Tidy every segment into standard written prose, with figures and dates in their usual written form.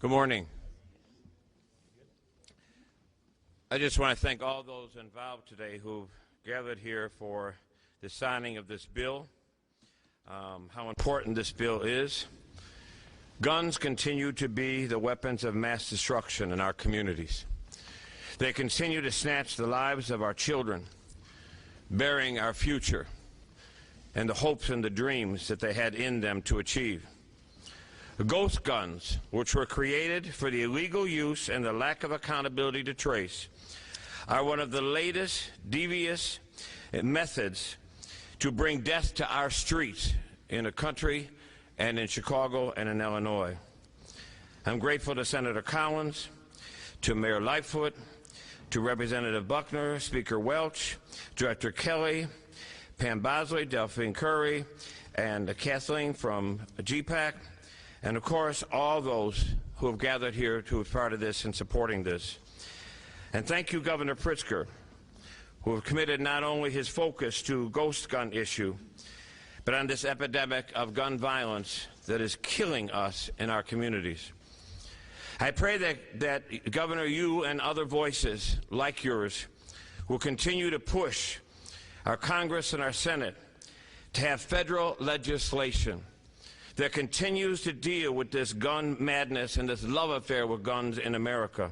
Good morning. I just want to thank all those involved today who've gathered here for the signing of this bill, how important this bill is. Guns continue to be the weapons of mass destruction in our communities. They continue to snatch the lives of our children, burying our future and the hopes and the dreams that they had in them to achieve. Ghost guns, which were created for the illegal use and the lack of accountability to trace, are one of the latest devious methods to bring death to our streets in the country and in Chicago and in Illinois. I'm grateful to Senator Collins, to Mayor Lightfoot, to Representative Buckner, Speaker Welch, Director Kelly, Pam Bosley, Delphine Curry, and Kathleen from GPAC, and of course all those who have gathered here to be part of this and supporting this. And thank you, Governor Pritzker, who have committed not only his focus to ghost gun issue, but on this epidemic of gun violence that is killing us in our communities. I pray that Governor, you and other voices like yours will continue to push our Congress and our Senate to have federal legislation that continues to deal with this gun madness and this love affair with guns in America,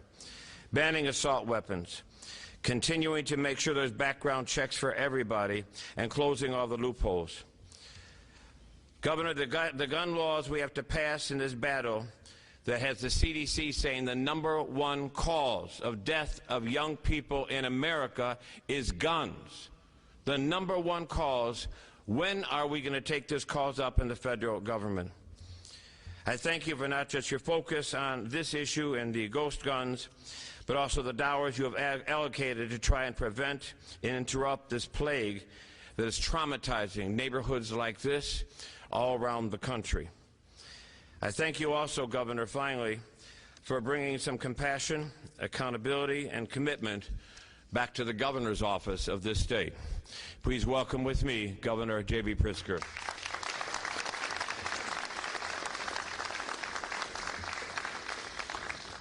banning assault weapons, continuing to make sure there's background checks for everybody, and closing all the loopholes. Governor, the gun laws we have to pass in this battle that has the CDC saying the #1 cause of death of young people in America is guns. The #1 cause. When are we going to take this cause up in the federal government? I thank you for not just your focus on this issue and the ghost guns, but also the dollars you have allocated to try and prevent and interrupt this plague that is traumatizing neighborhoods like this all around the country. I thank you also, Governor, finally, for bringing some compassion, accountability, and commitment back to the governor's office of this state. Please welcome with me Governor J.B. Pritzker.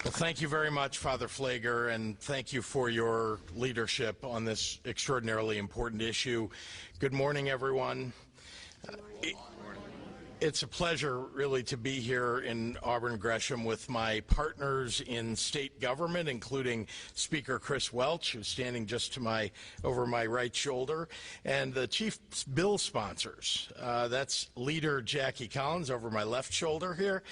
Well, thank you very much, Father Pfleger, and thank you for your leadership on this extraordinarily important issue. Good morning, everyone. It's a pleasure, really, to be here in Auburn Gresham with my partners in state government, including Speaker Chris Welch, who's standing just to over my right shoulder, and the chief bill sponsors. That's Leader Jackie Collins over my left shoulder here,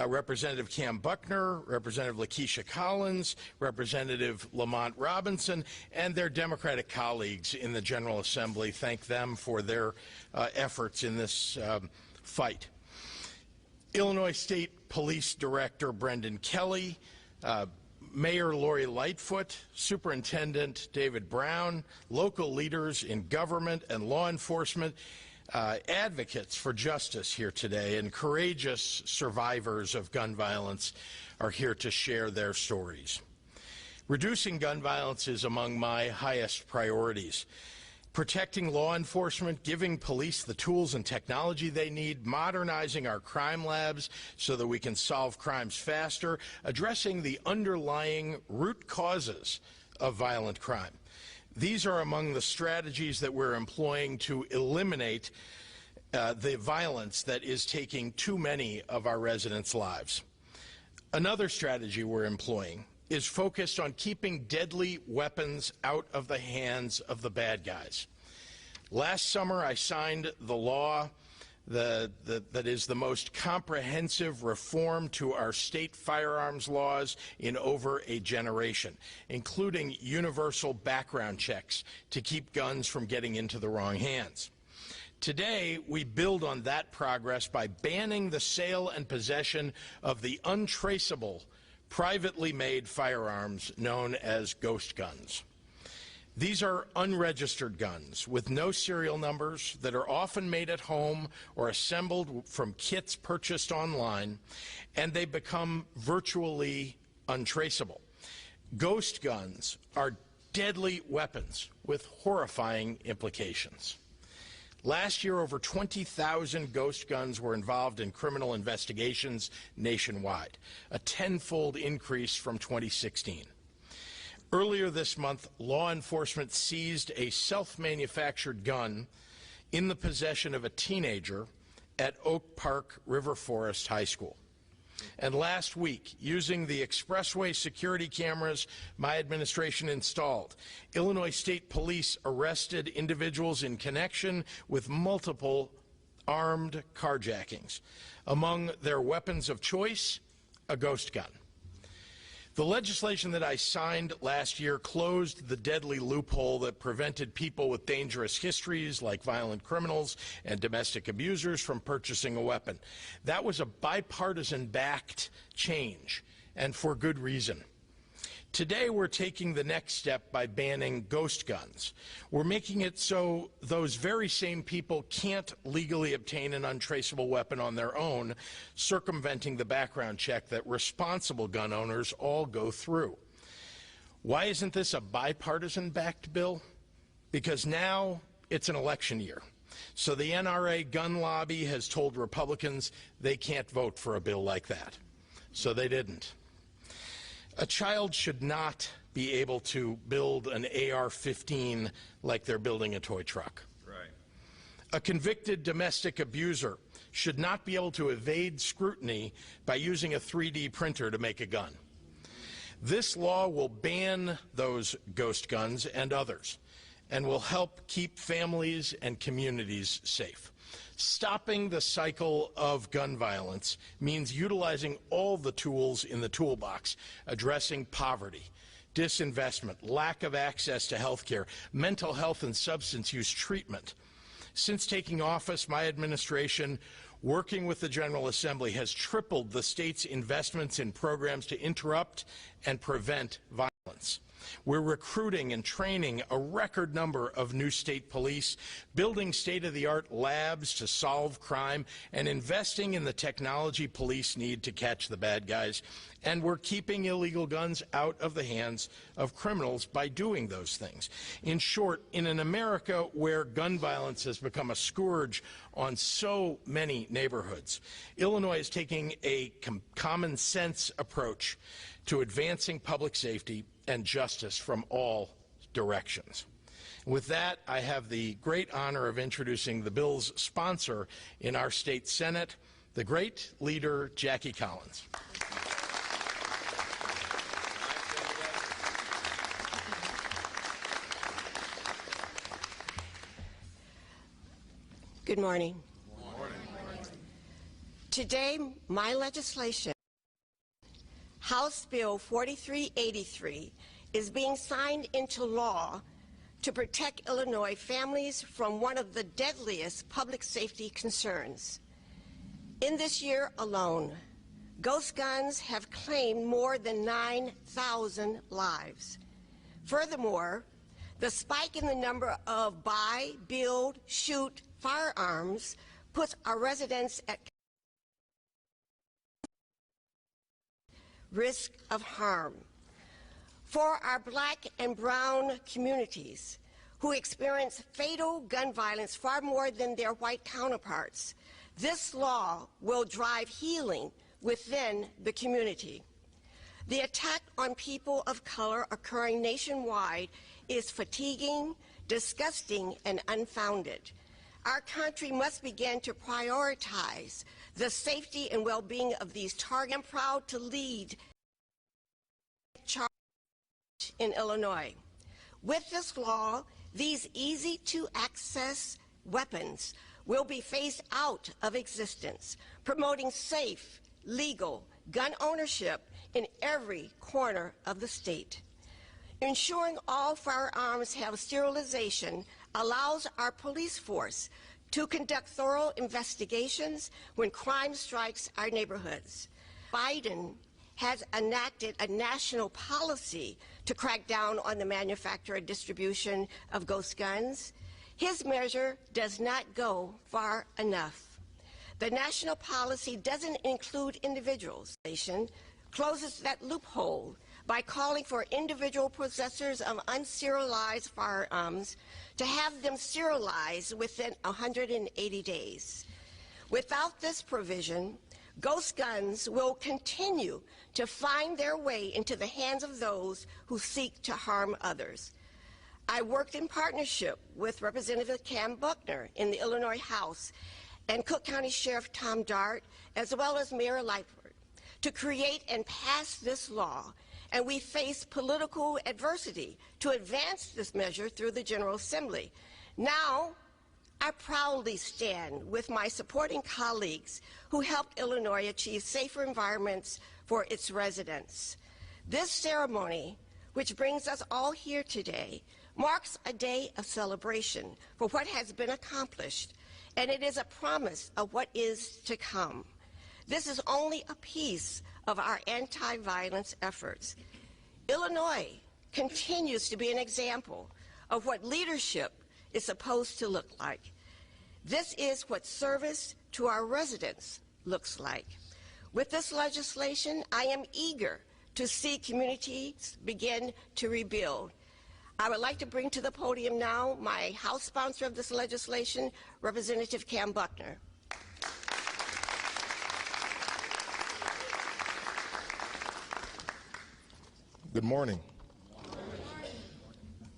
Representative Cam Buckner, Representative Lakeisha Collins, Representative Lamont Robinson, and their Democratic colleagues in the General Assembly. Thank them for their efforts in this fight. Illinois State Police Director Brendan Kelly, Mayor Lori Lightfoot, Superintendent David Brown, local leaders in government and law enforcement, advocates for justice here today, and courageous survivors of gun violence are here to share their stories. Reducing gun violence is among my highest priorities. Protecting law enforcement, giving police the tools and technology they need, modernizing our crime labs so that we can solve crimes faster, addressing the underlying root causes of violent crime. These are among the strategies that we're employing to eliminate the violence that is taking too many of our residents' lives. Another strategy we're employing is focused on keeping deadly weapons out of the hands of the bad guys. Last summer, I signed the law that is the most comprehensive reform to our state firearms laws in over a generation, including universal background checks to keep guns from getting into the wrong hands. Today, we build on that progress by banning the sale and possession of the untraceable privately made firearms known as ghost guns. These are unregistered guns with no serial numbers that are often made at home or assembled from kits purchased online, and they become virtually untraceable. Ghost guns are deadly weapons with horrifying implications. Last year, over 20,000 ghost guns were involved in criminal investigations nationwide, a tenfold increase from 2016. Earlier this month, law enforcement seized a self-manufactured gun in the possession of a teenager at Oak Park River Forest High School. And last week, using the expressway security cameras my administration installed, Illinois State Police arrested individuals in connection with multiple armed carjackings. Among their weapons of choice, a ghost gun. The legislation that I signed last year closed the deadly loophole that prevented people with dangerous histories like violent criminals and domestic abusers from purchasing a weapon. That was a bipartisan-backed change, and for good reason. Today, we're taking the next step by banning ghost guns. We're making it so those very same people can't legally obtain an untraceable weapon on their own, circumventing the background check that responsible gun owners all go through. Why isn't this a bipartisan-backed bill? Because now it's an election year. So the NRA gun lobby has told Republicans they can't vote for a bill like that. So they didn't. A child should not be able to build an AR-15 like they're building a toy truck. Right. A convicted domestic abuser should not be able to evade scrutiny by using a 3D printer to make a gun. This law will ban those ghost guns and others, and will help keep families and communities safe. Stopping the cycle of gun violence means utilizing all the tools in the toolbox, addressing poverty, disinvestment, lack of access to health care, mental health and substance use treatment. Since taking office, my administration, working with the General Assembly, has tripled the state's investments in programs to interrupt and prevent violence. We're recruiting and training a record number of new state police, building state-of-the-art labs to solve crime, and investing in the technology police need to catch the bad guys. And we're keeping illegal guns out of the hands of criminals by doing those things. In short, in an America where gun violence has become a scourge on so many neighborhoods, Illinois is taking a common sense approach to advancing public safety and justice from all directions. With that, I have the great honor of introducing the bill's sponsor in our state Senate, the great leader, Jackie Collins. Good morning. Good morning. Today, my legislation, House Bill 4383, is being signed into law to protect Illinois families from one of the deadliest public safety concerns. In this year alone, ghost guns have claimed more than 9,000 lives. Furthermore, the spike in the number of buy, build, shoot firearms puts our residents at risk of harm. For our black and brown communities who experience fatal gun violence far more than their white counterparts, this law will drive healing within the community. The attack on people of color occurring nationwide is fatiguing, disgusting, and unfounded. Our country must begin to prioritize the safety and well-being of these targets. I'm proud to lead charge in Illinois. With this law, these easy-to-access weapons will be phased out of existence, promoting safe, legal gun ownership in every corner of the state. Ensuring all firearms have sterilization allows our police force to conduct thorough investigations when crime strikes our neighborhoods. Biden has enacted a national policy to crack down on the manufacture and distribution of ghost guns. His measure does not go far enough. The national policy doesn't include individuals. Closes that loophole by calling for individual possessors of unserialized firearms to have them serialized within 180 days. Without this provision, ghost guns will continue to find their way into the hands of those who seek to harm others. I worked in partnership with Representative Cam Buckner in the Illinois House and Cook County Sheriff Tom Dart, as well as Mayor Lightford, to create and pass this law, and we faced political adversity to advance this measure through the General Assembly. Now, I proudly stand with my supporting colleagues who helped Illinois achieve safer environments for its residents. This ceremony, which brings us all here today, marks a day of celebration for what has been accomplished, and it is a promise of what is to come. This is only a piece of our anti-violence efforts. Illinois continues to be an example of what leadership is supposed to look like. This is what service to our residents looks like. With this legislation, I am eager to see communities begin to rebuild. I would like to bring to the podium now my House sponsor of this legislation, Representative Cam Buckner. Good morning.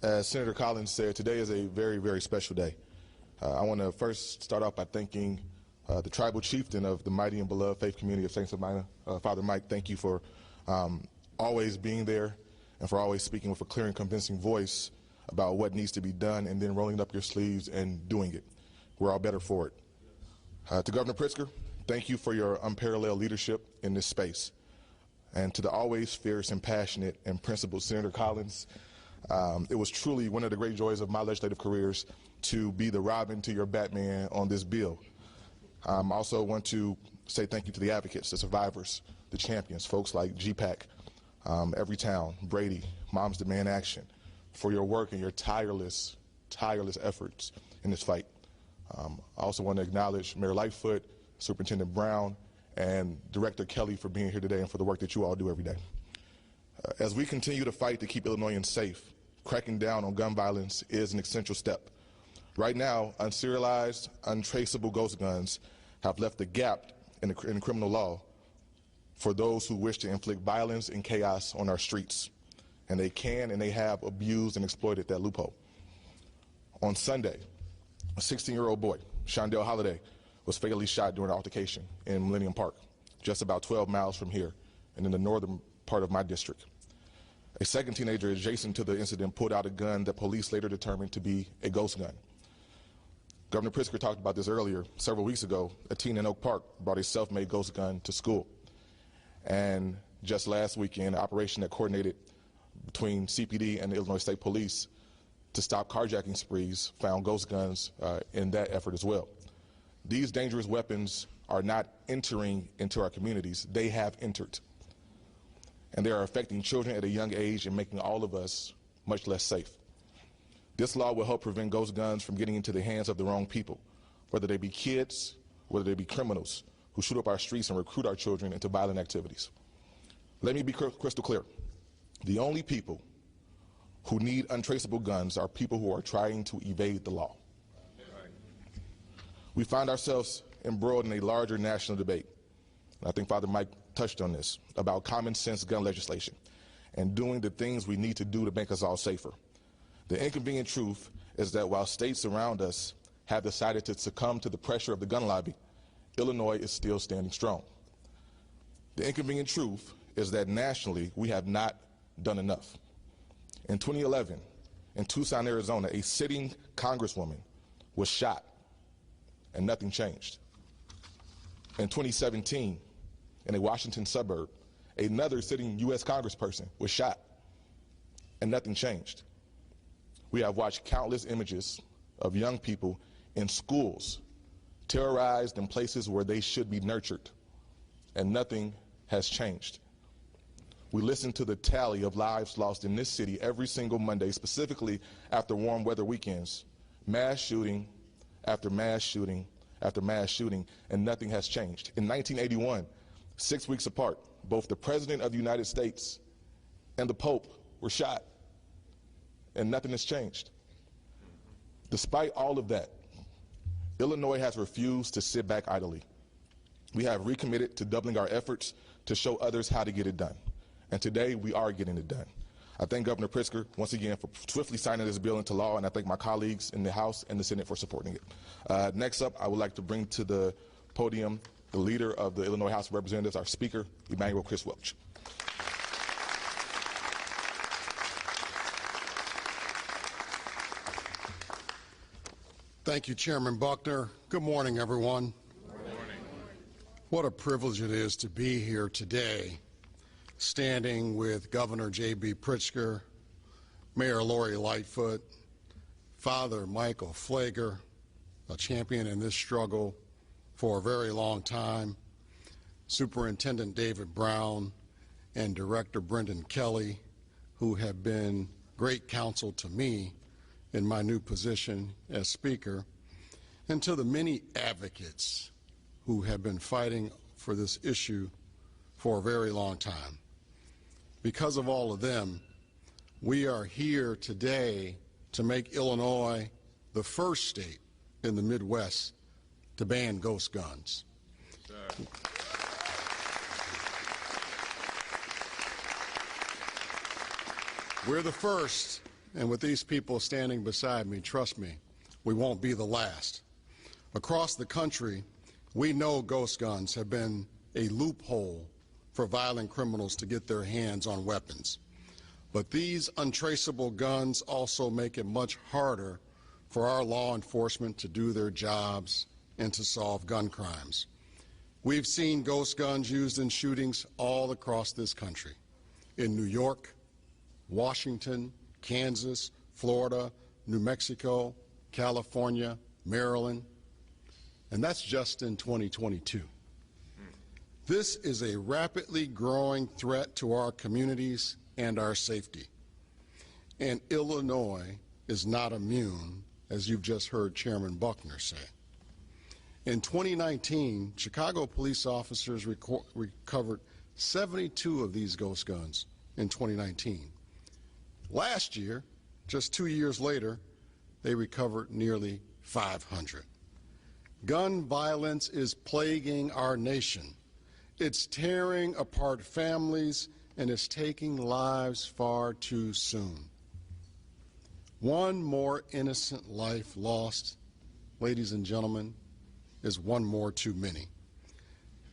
As Senator Collins said, today is a very, very special day. I want to first start off by thanking the tribal chieftain of the mighty and beloved faith community of St. Sabina, Father Mike. Thank you for always being there and for always speaking with a clear and convincing voice about what needs to be done and then rolling up your sleeves and doing it. We're all better for it. To Governor Pritzker, thank you for your unparalleled leadership in this space. And to the always fierce and passionate and principled Senator Collins, it was truly one of the great joys of my legislative careers to be the Robin to your Batman on this bill. I also want to say thank you to the advocates, the survivors, the champions, folks like GPAC, Everytown, Brady, Moms Demand Action, for your work and your tireless efforts in this fight. I also want to acknowledge Mayor Lightfoot, Superintendent Brown, and Director Kelly for being here today and for the work that you all do every day. As we continue to fight to keep Illinoisans safe, cracking down on gun violence is an essential step. Right now, unserialized, untraceable ghost guns have left a gap in the criminal law for those who wish to inflict violence and chaos on our streets. And they can and they have abused and exploited that loophole. On Sunday, a 16-year-old boy, Shondell Holliday, was fatally shot during an altercation in Millennium Park, just about 12 miles from here and in the northern part of my district. A second teenager adjacent to the incident pulled out a gun that police later determined to be a ghost gun. Governor Pritzker talked about this earlier. Several weeks ago, a teen in Oak Park brought a self-made ghost gun to school. And just last weekend, an operation that coordinated between CPD and the Illinois State Police to stop carjacking sprees found ghost guns in that effort as well. These dangerous weapons are not entering into our communities. They have entered. And they are affecting children at a young age and making all of us much less safe. This law will help prevent ghost guns from getting into the hands of the wrong people, whether they be kids, whether they be criminals who shoot up our streets and recruit our children into violent activities. Let me be crystal clear. The only people who need untraceable guns are people who are trying to evade the law. We find ourselves embroiled in a larger national debate. And I think Father Mike touched on this, about common sense gun legislation and doing the things we need to do to make us all safer. The inconvenient truth is that while states around us have decided to succumb to the pressure of the gun lobby, Illinois is still standing strong. The inconvenient truth is that nationally we have not done enough. In 2011, in Tucson, Arizona, a sitting congresswoman was shot and nothing changed. In 2017, in a Washington suburb, another sitting U.S. congressperson was shot and nothing changed. We have watched countless images of young people in schools terrorized in places where they should be nurtured, and nothing has changed. We listen to the tally of lives lost in this city every single Monday, specifically after warm weather weekends, mass shooting after mass shooting after mass shooting, and nothing has changed. In 1981, 6 weeks apart, both the President of the United States and the Pope were shot, and nothing has changed. Despite all of that, Illinois has refused to sit back idly. We have recommitted to doubling our efforts to show others how to get it done. And today, we are getting it done. I thank Governor Pritzker once again for swiftly signing this bill into law, and I thank my colleagues in the House and the Senate for supporting it. Next up, I would like to bring to the podium the leader of the Illinois House of Representatives, our Speaker, Emanuel Chris Welch. Thank you, Chairman Buckner. Good morning, everyone. Good morning. What a privilege it is to be here today, standing with Governor J.B. Pritzker, Mayor Lori Lightfoot, Father Michael Pfleger, a champion in this struggle for a very long time, Superintendent David Brown, and Director Brendan Kelly, who have been great counsel to me in my new position as Speaker, and to the many advocates who have been fighting for this issue for a very long time. Because of all of them, we are here today to make Illinois the first state in the Midwest to ban ghost guns. Sir. We're the first, and with these people standing beside me, trust me, we won't be the last. Across the country, we know ghost guns have been a loophole for violent criminals to get their hands on weapons. But these untraceable guns also make it much harder for our law enforcement to do their jobs and to solve gun crimes. We've seen ghost guns used in shootings all across this country, in New York, Washington, Kansas, Florida, New Mexico, California, Maryland, and that's just in 2022. This is a rapidly growing threat to our communities and our safety. And Illinois is not immune, as you've just heard Chairman Buckner say. In 2019, Chicago police officers recovered 72 of these ghost guns in 2019. Last year, just 2 years later, they recovered nearly 500. Gun violence is plaguing our nation. It's tearing apart families and it's taking lives far too soon. One more innocent life lost, ladies and gentlemen, is one more too many.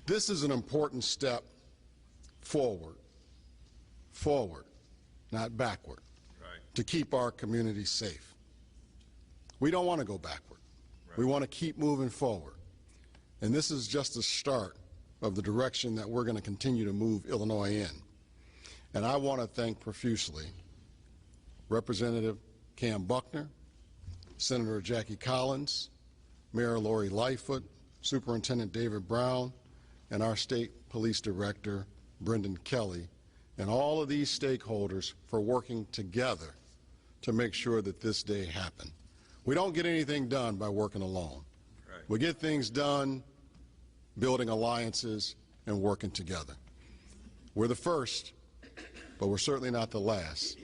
This is an important step forward, not backward, to keep our communities safe. We don't want to go backward. We want to keep moving forward. And this is just the start of the direction that we're going to continue to move Illinois in. And I want to thank profusely Representative Cam Buckner, Senator Jackie Collins, Mayor Lori Lightfoot, Superintendent David Brown, and our State Police Director, Brendan Kelly, and all of these stakeholders for working together to make sure that this day happened. We don't get anything done by working alone. Right. We get things done building alliances and working together. We're the first, but we're certainly not the last.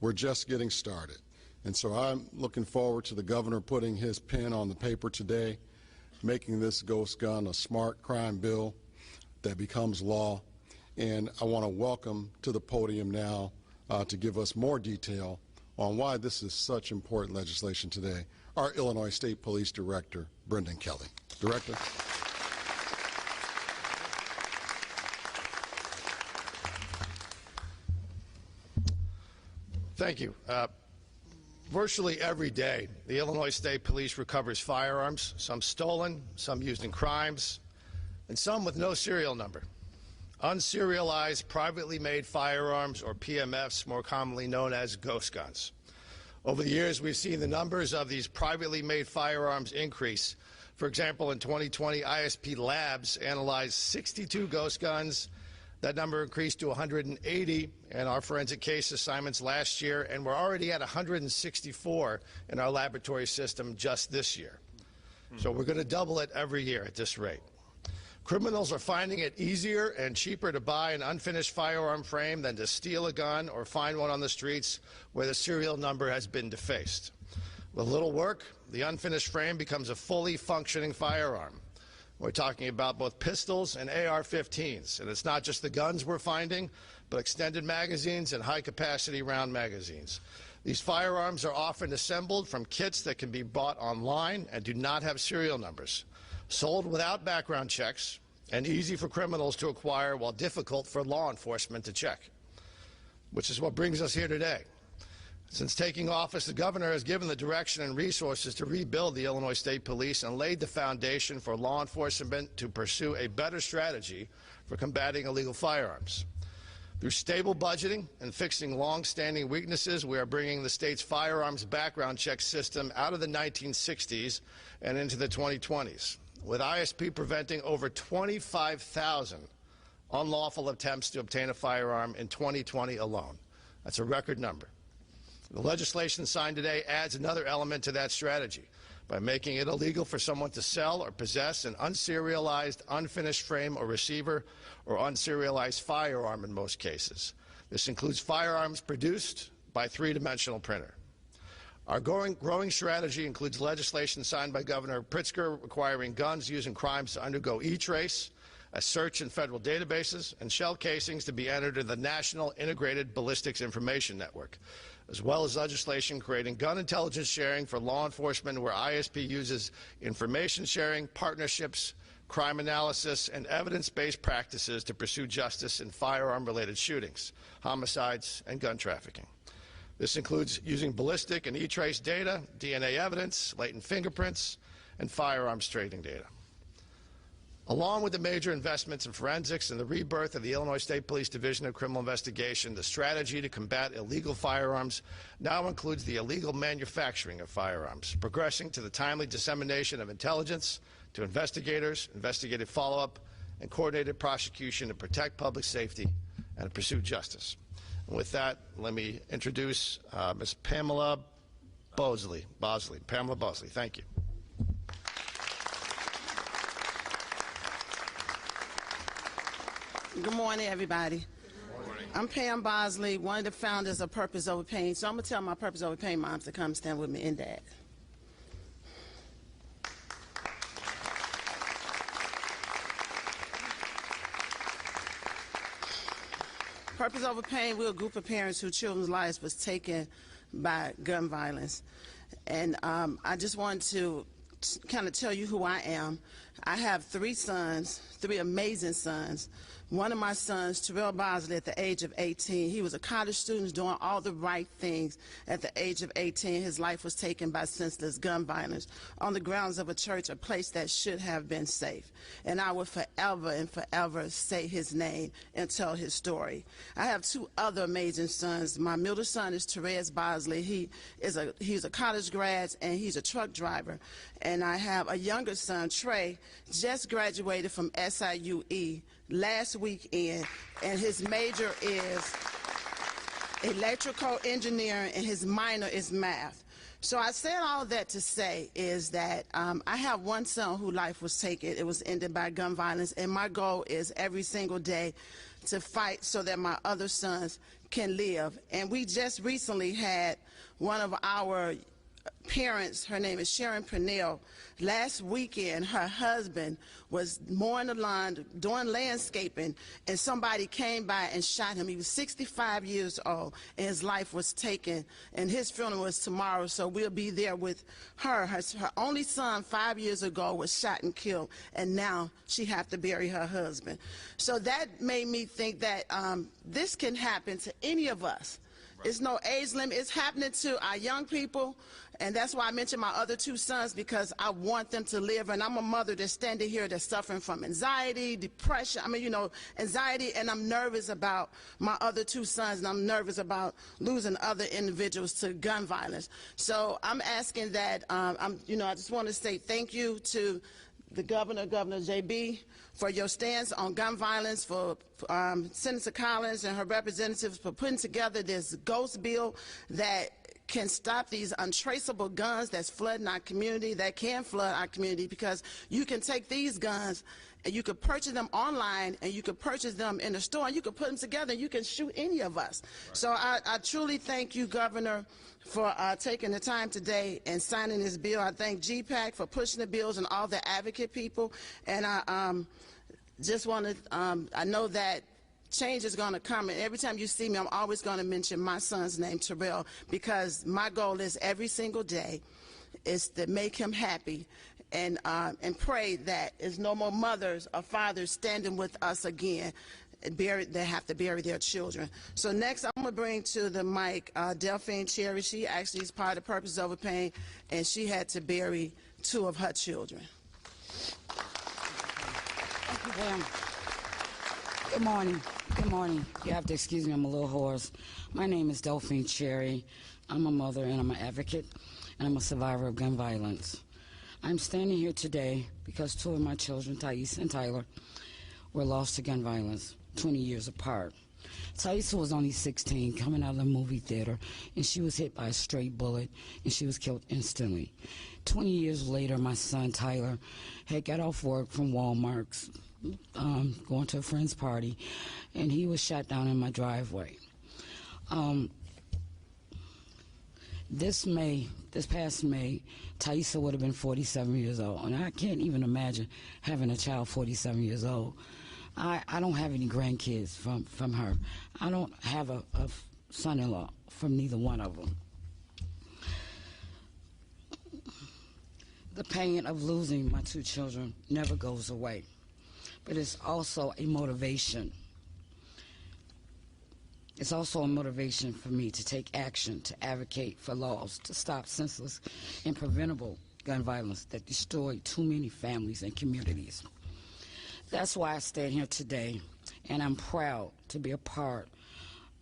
We're just getting started. And so I'm looking forward to the governor putting his pen on the paper today, making this ghost gun a smart crime bill that becomes law. And I want to welcome to the podium now to give us more detail on why this is such important legislation today, our Illinois State Police Director, Brendan Kelly. Director. Thank you. Virtually every day, the Illinois State Police recovers firearms, some stolen, some used in crimes, and some with no serial number. Unserialized, privately made firearms, or PMFs, more commonly known as ghost guns. Over the years, we've seen the numbers of these privately made firearms increase. For example, in 2020, ISP Labs analyzed 62 ghost guns. That number increased to 180 in our forensic case assignments last year, and we're already at 164 in our laboratory system just this year. So we're going to double it every year at this rate. Criminals are finding it easier and cheaper to buy an unfinished firearm frame than to steal a gun or find one on the streets where the serial number has been defaced. With little work, the unfinished frame becomes a fully functioning firearm. We're talking about both pistols and AR-15s, and it's not just the guns we're finding, but extended magazines and high-capacity round magazines. These firearms are often assembled from kits that can be bought online and do not have serial numbers, sold without background checks, and easy for criminals to acquire while difficult for law enforcement to check, which is what brings us here today. Since taking office, the governor has given the direction and resources to rebuild the Illinois State Police and laid the foundation for law enforcement to pursue a better strategy for combating illegal firearms. Through stable budgeting and fixing long-standing weaknesses, we are bringing the state's firearms background check system out of the 1960s and into the 2020s, with ISP preventing over 25,000 unlawful attempts to obtain a firearm in 2020 alone. That's a record number. The legislation signed today adds another element to that strategy by making it illegal for someone to sell or possess an unserialized, unfinished frame or receiver or unserialized firearm in most cases. This includes firearms produced by three-dimensional printer. Our growing strategy includes legislation signed by Governor Pritzker requiring guns used in crimes to undergo e-trace, a search in federal databases, and shell casings to be entered in the National Integrated Ballistics Information Network, as well as legislation creating gun intelligence sharing for law enforcement where ISP uses information sharing, partnerships, crime analysis, and evidence-based practices to pursue justice in firearm-related shootings, homicides, and gun trafficking. This includes using ballistic and e-trace data, DNA evidence, latent fingerprints, and firearms trading data. Along with the major investments in forensics and the rebirth of the Illinois State Police Division of Criminal Investigation, the strategy to combat illegal firearms now includes the illegal manufacturing of firearms, progressing to the timely dissemination of intelligence to investigators, investigative follow-up, and coordinated prosecution to protect public safety and to pursue justice. And with that, let me introduce Ms. Pamela Bosley. Pamela Bosley, thank you. Good morning, everybody. Good morning. I'm Pam Bosley, one of the founders of Purpose Over Pain. So I'm going to tell my Purpose Over Pain moms to come stand with me in that. Purpose Over Pain, we're a group of parents whose children's lives was taken by gun violence. And I just want to kind of tell you who I am. I have three sons, three amazing sons. One of my sons, Terrell Bosley, at the age of 18, he was a college student doing all the right things. At the age of 18, his life was taken by senseless gun violence on the grounds of a church, a place that should have been safe. And I will forever and forever say his name and tell his story. I have two other amazing sons. My middle son is Therese Bosley. He's a college grad and he's a truck driver. And I have a younger son, Trey, just graduated from SIUE last weekend, and his major is electrical engineering and his minor is math. So I said all that to say is that I have one son whose life was taken. It was ended by gun violence, and my goal is every single day to fight so that my other sons can live. And we just recently had one of our parents, her name is Sharon Purnell. Last weekend, her husband was mowing the lawn, doing landscaping, and somebody came by and shot him. He was 65 years old, and his life was taken, and his funeral was tomorrow, so we'll be there with her. Her only son 5 years ago was shot and killed, and now she has to bury her husband. So that made me think that this can happen to any of us. It's no age limit. It's happening to our young people, and that's why I mentioned my other two sons, because I want them to live. And I'm a mother that's standing here that's suffering from anxiety, depression, anxiety, and I'm nervous about my other two sons, and I'm nervous about losing other individuals to gun violence. So I'm asking that, I just want to say thank you to the Governor JB, for your stance on gun violence, for Senator Collins and her representatives for putting together this ghost bill that can stop these untraceable guns that's flooding our community, that can flood our community, because you can take these guns and you could purchase them online, and you could purchase them in the store, and you could put them together, and you can shoot any of us. Right. So I truly thank you, Governor, for taking the time today and signing this bill. I thank GPAC for pushing the bills and all the advocate people, and I just want to, I know that change is going to come, and every time you see me, I'm always going to mention my son's name, Terrell, because my goal is every single day is to make him happy, and pray that there's no more mothers or fathers standing with us again. They have to bury their children. So next, I'm going to bring to the mic Delphine Cherry. She actually is part of Purpose Over Pain, and she had to bury 2 of her children. Thank you, ma'am. Good morning. Good morning. You have to excuse me, I'm a little hoarse. My name is Delphine Cherry. I'm a mother and I'm an advocate, and I'm a survivor of gun violence. I'm standing here today because 2 of my children, Thais and Tyler, were lost to gun violence 20 years apart. Thais was only 16, coming out of the movie theater, and she was hit by a stray bullet, and she was killed instantly. 20 years later, my son, Tyler, had got off work from Walmart's, going to a friend's party, and he was shot down in my driveway. This past May, Thaisa would have been 47 years old, and I can't even imagine having a child 47 years old. I don't have any grandkids from her. I don't have a son-in-law from neither one of them. The pain of losing my 2 children never goes away, but it's also a motivation. It's also a motivation for me to take action, to advocate for laws to stop senseless and preventable gun violence that destroy too many families and communities. That's why I stand here today, and I'm proud to be a part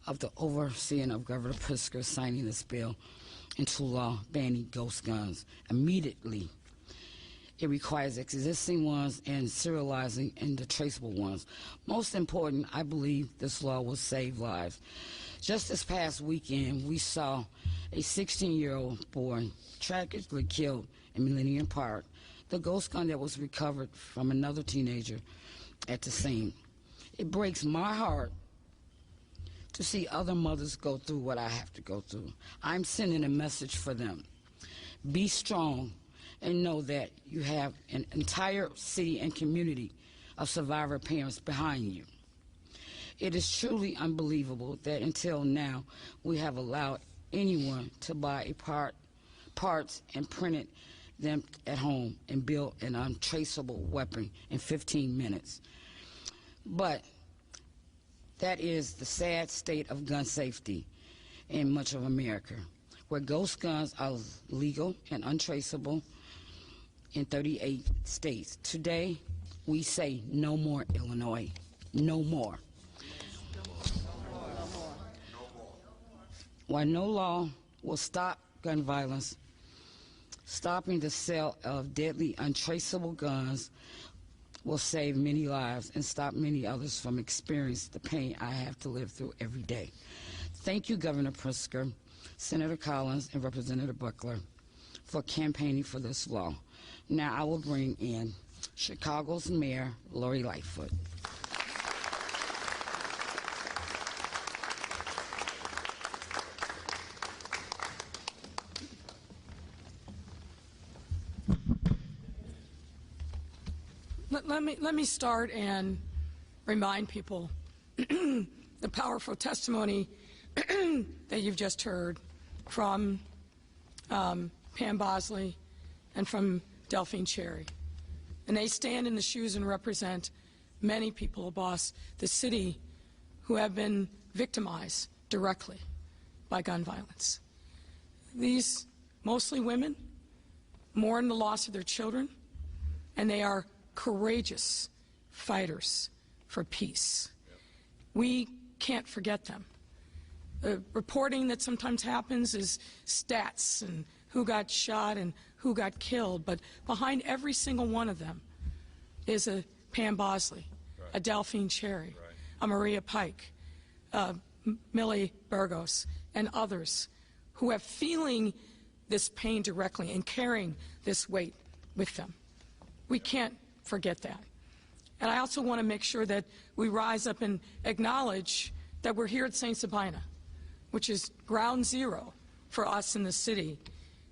of the overseeing of Governor Pritzker signing this bill into law banning ghost guns immediately. It requires existing ones and serializing and the traceable ones. Most important, I believe this law will save lives. Just this past weekend, we saw a 16-year-old boy tragically killed in Millennium Park. The ghost gun that was recovered from another teenager at the scene. It breaks my heart to see other mothers go through what I have to go through. I'm sending a message for them. Be strong and know that you have an entire city and community of survivor parents behind you. It is truly unbelievable that until now we have allowed anyone to buy parts and print it them at home and build an untraceable weapon in 15 minutes. But that is the sad state of gun safety in much of America, where ghost guns are legal and untraceable in 38 states. Today, we say no more, Illinois. No more. While no law will stop gun violence, stopping the sale of deadly, untraceable guns will save many lives and stop many others from experiencing the pain I have to live through every day. Thank you, Governor Pritzker, Senator Collins, and Representative Buckler for campaigning for this law. Now I will bring in Chicago's Mayor, Lori Lightfoot. Let me start and remind people the powerful testimony that you've just heard from Pam Bosley and from Delphine Cherry. And they stand in the shoes and represent many people across the city who have been victimized directly by gun violence. These, mostly women, mourn the loss of their children, and they are courageous fighters for peace. We can't forget them. The reporting that sometimes happens is stats and who got shot and who got killed, but behind every single one of them is a Pam Bosley, a Delphine Cherry, a Maria Pike, Millie Burgos, and others who are feeling this pain directly and carrying this weight with them. We can't forget that. And I also want to make sure that we rise up and acknowledge that we're here at St. Sabina, which is ground zero for us in the city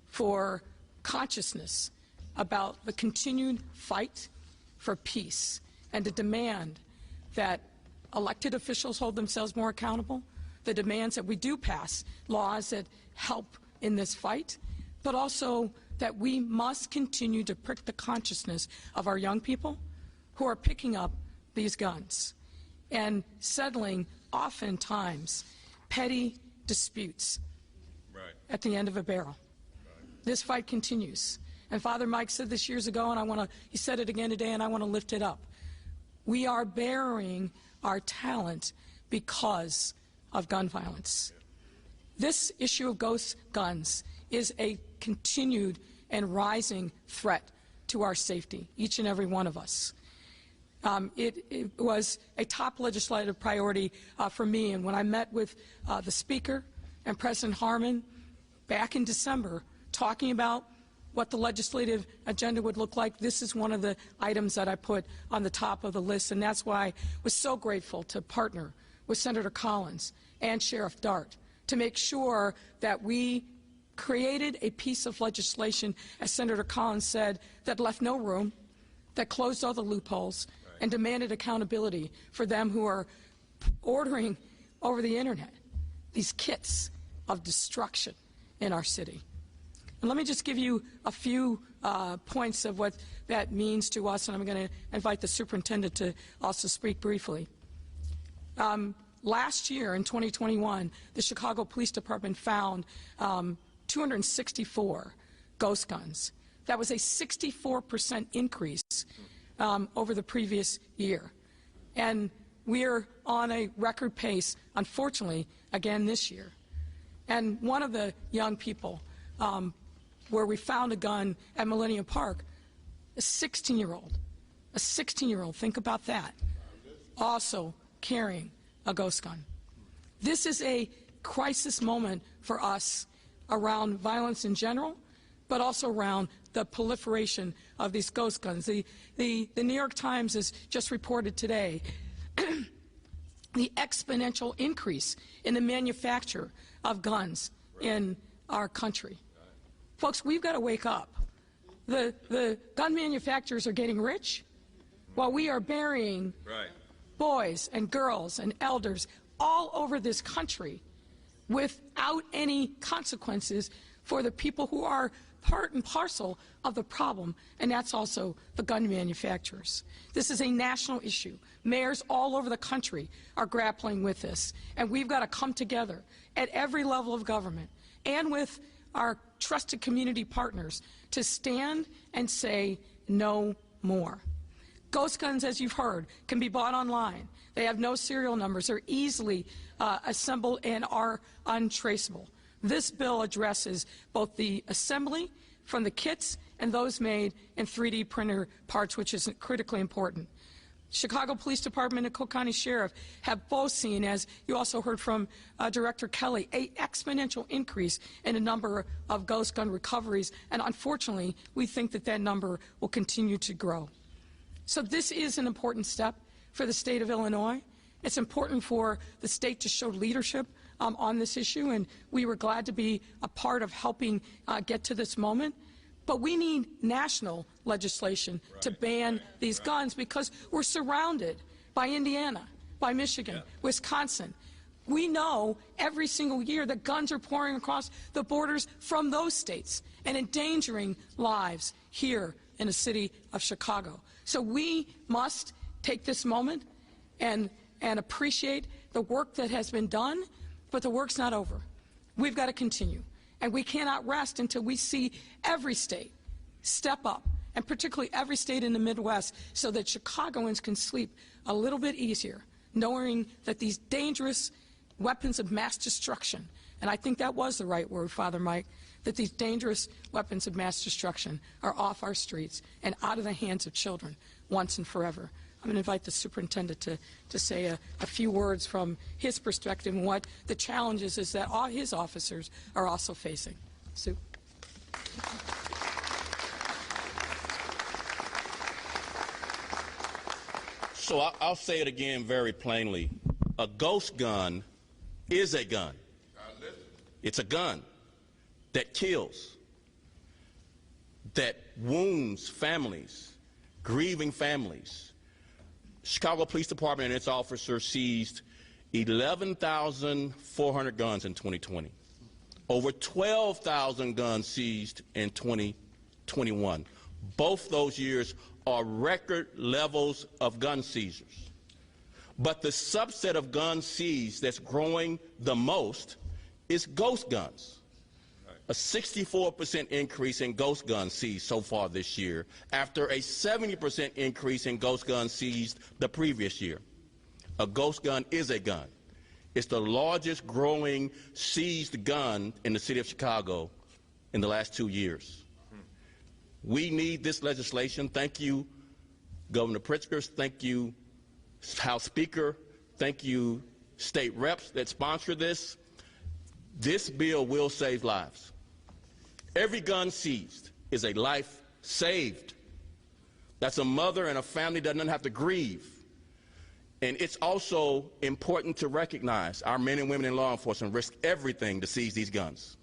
for consciousness about the continued fight for peace and to demand that elected officials hold themselves more accountable, the demands that we do pass laws that help in this fight, but also that we must continue to prick the consciousness of our young people who are picking up these guns and settling, oftentimes, petty disputes at the end of a barrel. This fight continues. And Father Mike said this years ago, and he said it again today, and I want to lift it up. We are burying our talent because of gun violence. This issue of ghost guns is a continued and rising threat to our safety, each and every one of us. It was a top legislative priority for me, and when I met with the Speaker and President Harmon back in December talking about what the legislative agenda would look like, this is one of the items that I put on the top of the list, and that's why I was so grateful to partner with Senator Collins and Sheriff Dart to make sure that we created a piece of legislation, as Senator Collins said, that left no room, that closed all the loopholes, and demanded accountability for them who are ordering over the internet these kits of destruction in our city. And let me just give you a few points of what that means to us, and I'm going to invite the superintendent to also speak briefly. Last year, in 2021, the Chicago Police Department found 264 ghost guns. That was a 64% increase over the previous year. And we're on a record pace, unfortunately, again this year. And one of the young people where we found a gun at Millennium Park, a 16-year-old, think about that, also carrying a ghost gun. This is a crisis moment for us around violence in general, but also around the proliferation of these ghost guns. The New York Times has just reported today the exponential increase in the manufacture of guns in our country. Folks, we've got to wake up. The gun manufacturers are getting rich while we are burying boys and girls and elders all over this country without any consequences for the people who are part and parcel of the problem, and that's also the gun manufacturers. This is a national issue. Mayors all over the country are grappling with this, and we've got to come together at every level of government and with our trusted community partners to stand and say no more. Ghost guns, as you've heard, can be bought online. They have no serial numbers. They're easily assembled and are untraceable. This bill addresses both the assembly from the kits and those made in 3D printer parts, which is critically important. Chicago Police Department and Cook County Sheriff have both seen, as you also heard from Director Kelly, an exponential increase in the number of ghost gun recoveries, and unfortunately, we think that that number will continue to grow. So this is an important step for the state of Illinois. It's important for the state to show leadership on this issue, and we were glad to be a part of helping get to this moment. But we need national legislation to ban these guns because we're surrounded by Indiana, by Michigan, Wisconsin. We know every single year that guns are pouring across the borders from those states and endangering lives here in the city of Chicago. So we must take this moment and appreciate the work that has been done, but the work's not over. We've got to continue. And we cannot rest until we see every state step up, and particularly every state in the Midwest, so that Chicagoans can sleep a little bit easier, knowing that these dangerous weapons of mass destruction, and I think that was the right word, Father Mike, that these dangerous weapons of mass destruction are off our streets and out of the hands of children once and forever. I'm going to invite the superintendent to say a few words from his perspective and what the challenges is that all his officers are also facing. Sue. So I'll say it again very plainly. A ghost gun is a gun. It's a gun that kills, that wounds families, grieving families. Chicago Police Department and its officers seized 11,400 guns in 2020. Over 12,000 guns seized in 2021. Both those years are record levels of gun seizures. But the subset of guns seized that's growing the most is ghost guns. A 64% increase in ghost guns seized so far this year, after a 70% increase in ghost guns seized the previous year. A ghost gun is a gun. It's the largest growing seized gun in the city of Chicago in the last 2 years. We need this legislation. Thank you, Governor Pritzker. Thank you, House Speaker. Thank you, state reps that sponsor this. This bill will save lives. Every gun seized is a life saved. That's a mother and a family that doesn't have to grieve. And it's also important to recognize our men and women in law enforcement risk everything to seize these guns.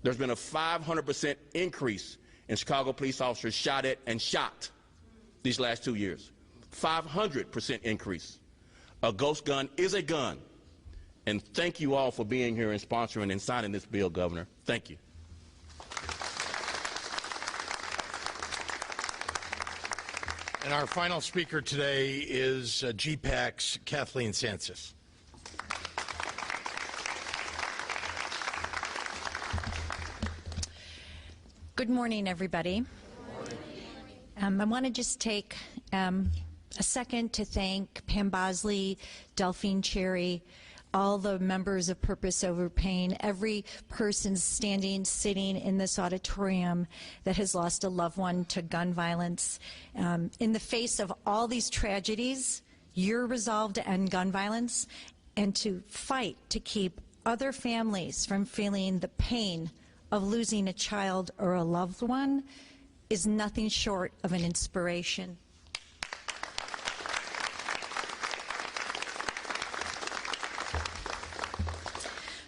There's been a 500% increase in Chicago police officers shot at and shot these last 2 years. 500% increase. A ghost gun is a gun. And thank you all for being here and sponsoring and signing this bill, Governor. Thank you. And our final speaker today is GPAC's Kathleen Sansis. Good morning, everybody. I want to just take a second to thank Pam Bosley, Delphine Cherry, all the members of Purpose Over Pain, every person standing, sitting in this auditorium that has lost a loved one to gun violence. In the face of all these tragedies, you're resolved to end gun violence and to fight to keep other families from feeling the pain of losing a child or a loved one is nothing short of an inspiration.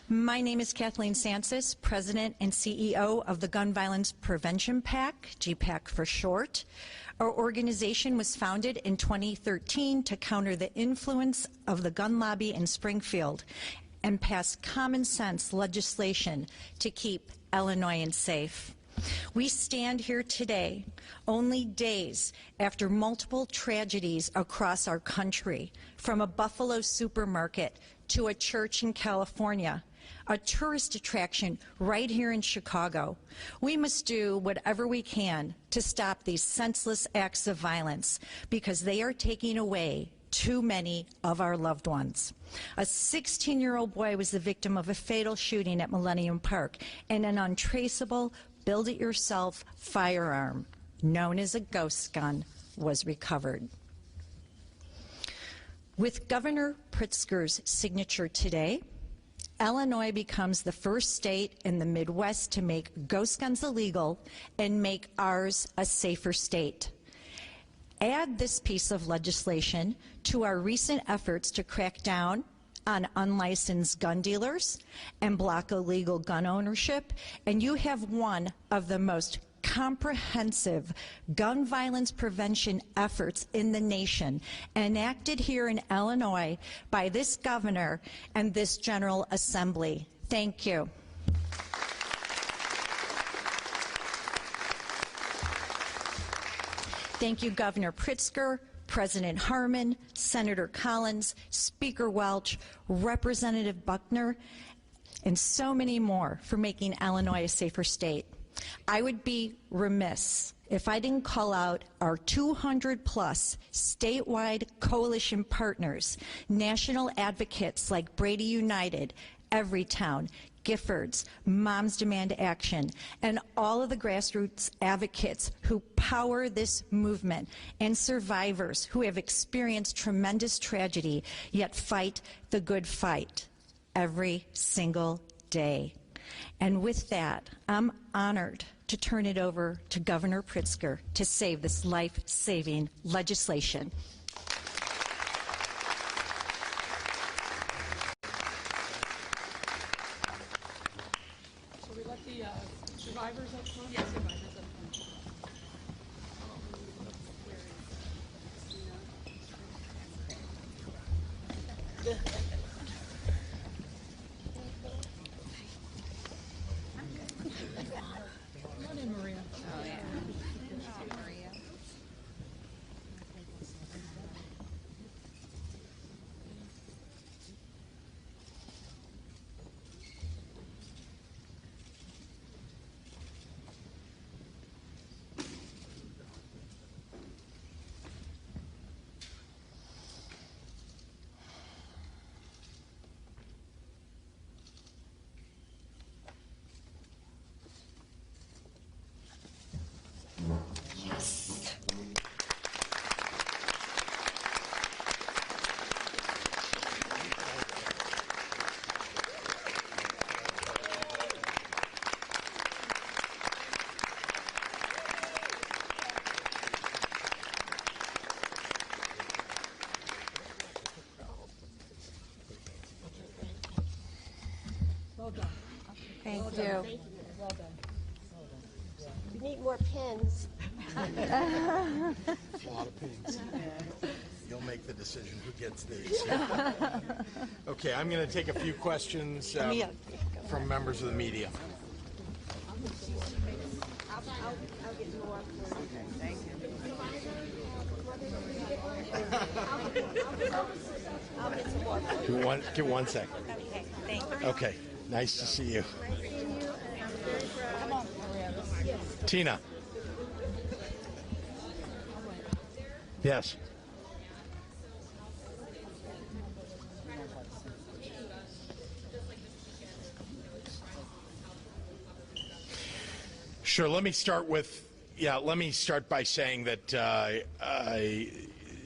My name is Kathleen Sansis, President and CEO of the Gun Violence Prevention PAC, GPAC for short. Our organization was founded in 2013 to counter the influence of the gun lobby in Springfield and pass common sense legislation to keep Illinoisans safe. We stand here today only days after multiple tragedies across our country, from a Buffalo supermarket to a church in California, a tourist attraction right here in Chicago. We must do whatever we can to stop these senseless acts of violence because they are taking away too many of our loved ones. A 16-year-old boy was the victim of a fatal shooting at Millennium Park, and an untraceable build-it-yourself firearm, known as a ghost gun, was recovered. With Governor Pritzker's signature today, Illinois becomes the first state in the Midwest to make ghost guns illegal and make ours a safer state. Add this piece of legislation to our recent efforts to crack down on unlicensed gun dealers and block illegal gun ownership, and you have one of the most comprehensive gun violence prevention efforts in the nation, enacted here in Illinois by this governor and this General Assembly. Thank you. Thank you, Governor Pritzker, President Harmon, Senator Collins, Speaker Welch, Representative Buckner, and so many more for making Illinois a safer state. I would be remiss if I didn't call out our 200-plus statewide coalition partners, national advocates like Brady United, Everytown, Giffords, Moms Demand Action, and all of the grassroots advocates who power this movement, and survivors who have experienced tremendous tragedy yet fight the good fight every single day. And with that, I'm honored to turn it over to Governor Pritzker to save this life-saving legislation. survivors up front? Yes, survivors up front. Come on in, Maria. Oh, yeah. Maria. Well done. Thank Well you. done. Well done. We need more pens. A lot of pins. You'll make the decision who gets these. Okay, I'm going to take a few questions from members of the media. I'll get more. Thank you. Give one second. Okay, thank you. Okay, nice to see you. Tina. Yes. Sure. Let me start by saying that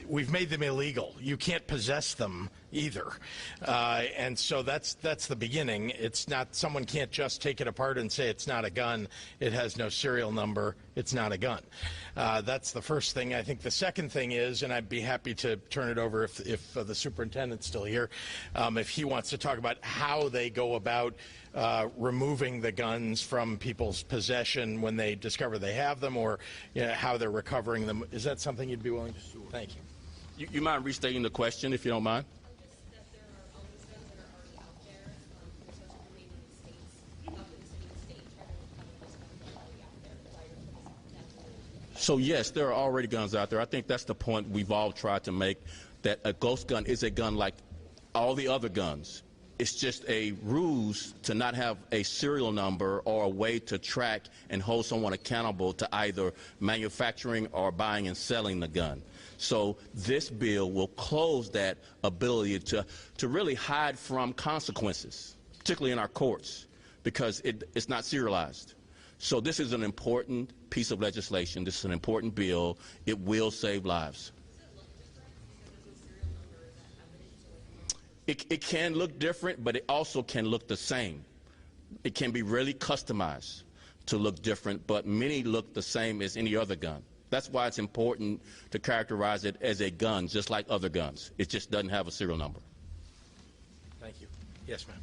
we've made them illegal. You can't possess them either, and so that's the beginning. It's not, someone can't just take it apart and say it's not a gun, it has no serial number, it's not a gun. That's the first thing. I think the second thing is, and I'd be happy to turn it over if the superintendent's still here, if he wants to talk about how they go about removing the guns from people's possession when they discover they have them, or how they're recovering them. Is that something you'd be willing to do? Thank you. You mind restating the question, if you don't mind? So yes, there are already guns out there. I think that's the point we've all tried to make, that a ghost gun is a gun like all the other guns. It's just a ruse to not have a serial number or a way to track and hold someone accountable to either manufacturing or buying and selling the gun. So this bill will close that ability to really hide from consequences, particularly in our courts, because it's not serialized. So this is an important piece of legislation. This is an important bill. It will save lives. It can look different, but it also can look the same. It can be really customized to look different, but many look the same as any other gun. That's why it's important to characterize it as a gun, just like other guns. It just doesn't have a serial number. Thank you. Yes, ma'am.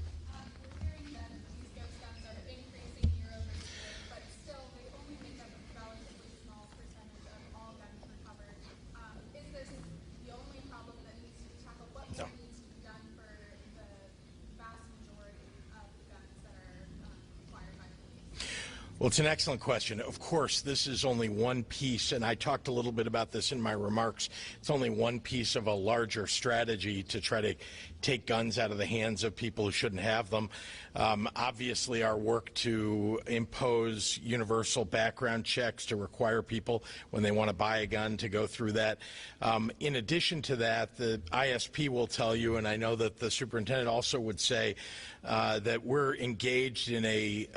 Well, it's an excellent question. Of course, this is only one piece, and I talked a little bit about this in my remarks. It's only one piece of a larger strategy to try to take guns out of the hands of people who shouldn't have them. Obviously, our work to impose universal background checks to require people when they want to buy a gun to go through that. In addition to that, the ISP will tell you, and I know that the superintendent also would say, that we're engaged in a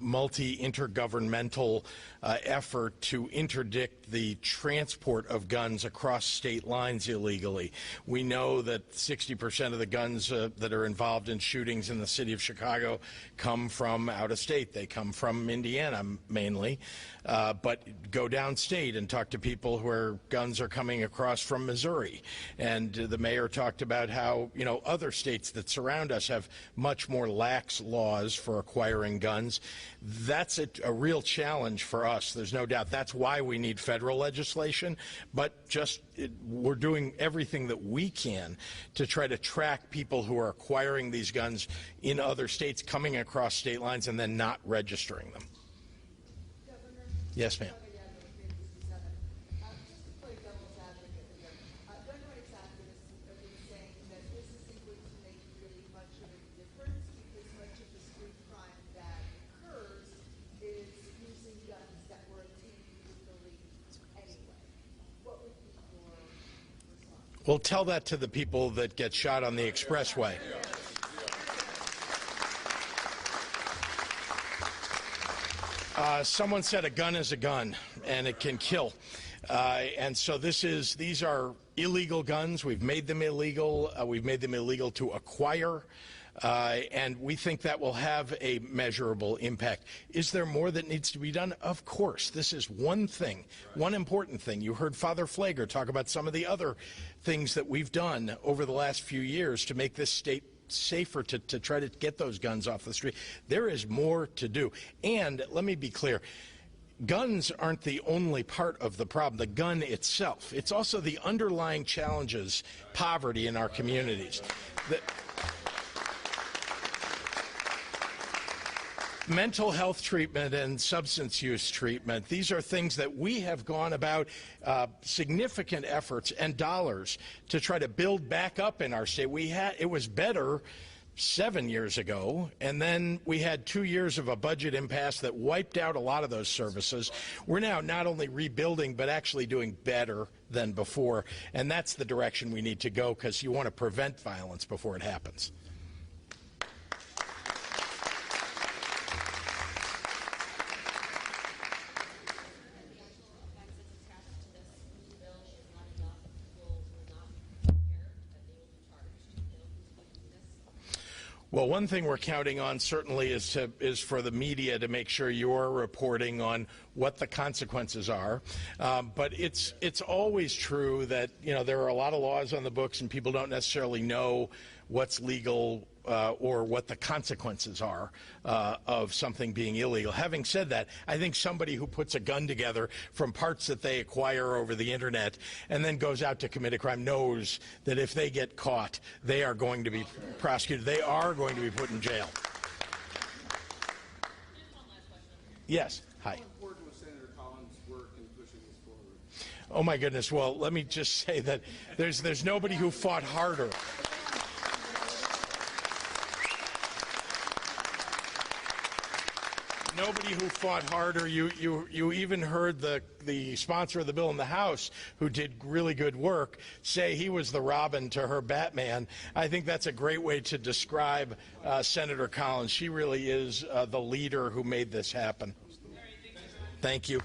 multi-intergovernmental effort to interdict the transport of guns across state lines illegally. We know that 60% of the guns that are involved in shootings in the city of Chicago come from out of state. They come from Indiana mainly, but go downstate and talk to people where guns are coming across from Missouri. And the mayor talked about how, you know, other states that surround us have much more lax laws for acquiring guns. That's a a real challenge for us. There's no doubt. That's why we need federal legislation. But we're doing everything that we can to try to track people who are acquiring these guns in other states, coming across state lines, and then not registering them. Governor? Yes, ma'am. Well, tell that to the people that get shot on the expressway. Someone said a gun is a gun, and it can kill. And so these are illegal guns. We've made them illegal. We've made them illegal to acquire. And we think that will have a measurable impact. Is there more that needs to be done? Of course. This is one thing, one important thing. You heard Father Flager talk about some of the other things that we've done over the last few years to make this state safer, to try to get those guns off the street. There is more to do. And let me be clear. Guns aren't the only part of the problem, the gun itself. It's also the underlying challenges, poverty in our communities. Mental health treatment and substance use treatment, these are things that we have gone about significant efforts and dollars to try to build back up in our state. It was better 7 years ago, and then we had 2 years of a budget impasse that wiped out a lot of those services. We're now not only rebuilding, but actually doing better than before, and that's the direction we need to go, because you want to prevent violence before it happens. Well, one thing we're counting on certainly is for the media to make sure you're reporting on what the consequences are. But it's always true that, you know, there are a lot of laws on the books and people don't necessarily know what's legal or what the consequences are of something being illegal. Having said that, I think somebody who puts a gun together from parts that they acquire over the internet and then goes out to commit a crime knows that if they get caught, they are going to be prosecuted. They are going to be put in jail. Yes. Hi. How important was Senator Collins' work in pushing this forward? Oh my goodness. Well, let me just say that there's nobody who fought harder. Nobody who fought harder. You even heard the sponsor of the bill in the House, who did really good work, say he was the Robin to her Batman. I think that's a great way to describe Senator Collins. She really is the leader who made this happen. Thank you.